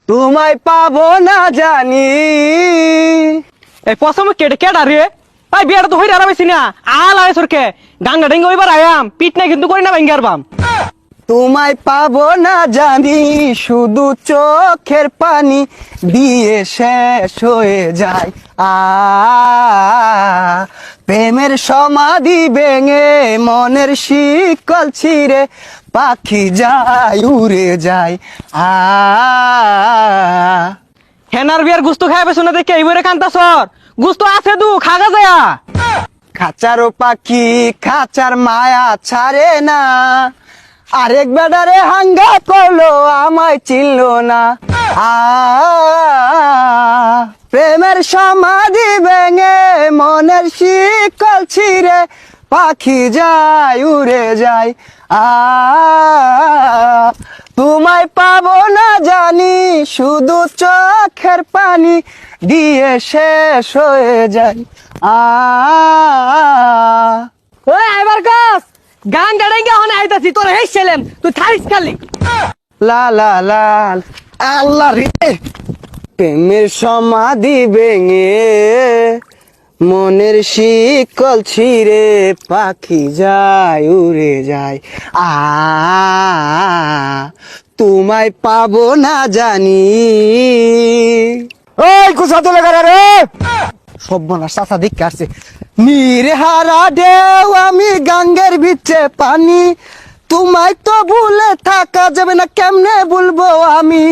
তোমায় পাবো না জানি। এই পছন্দ কেটে কেডা রে ভাই বিয়াটা তো হইরা আরামাইছি না আল আয় সরকে গাঙ্গা ডেঙ্গা ওইবার আয়াম পিট না কিন্তু করি না ভাঙ্গার বাম। তোমায় পাবো না জানি, শুধু চোখের পানি দিয়ে শেষ হয়ে যায়। প্রেমের সমাধি ভেঙে মনের শিকল ছিঁড়ে পাখি যায় উড়ে যায়। হেনার বিয়ার গুস্তু খাই পেছো না দেখে এইবারে কান্তা সর গুস্তু আছে দু খাগা যায়া। খাঁচারও পাখি খাঁচার মায়া ছাড়ে না, আরেক বেডারে হাঙ্গা করলো আমায় চিনলো না। প্রেমের সমাধি ভেঙে মনের শিকল ছিঁড়ে পাখি যায় উড়ে যায়। তোমায় পাবো না জানি, শুধু চোখের পানি দিয়ে শেষ হয়ে যায়। ওই আইবার গাছ গাঙ্গা ডেঙ্গা হনে আইতাছি তোর হেই ছেলেম তুই থারিস খালি। লা লা লা আল্লাহ রে, প্রেমের সমাধি ভেঙে মনের শিকল ছিঁড়ে পাখি যায় উড়ে যায়। তোমায় পাবো না জানি। ওই কুসা তোলে গাড়া রে, সব্বনাশ চাচা দিক আসছে। নির্হারা ঢেউ আমি গাঙ্গের ভিতরে পানি, তোমায় তো ভুলে থাকা যাবে না, কেমনে বলবো আমি।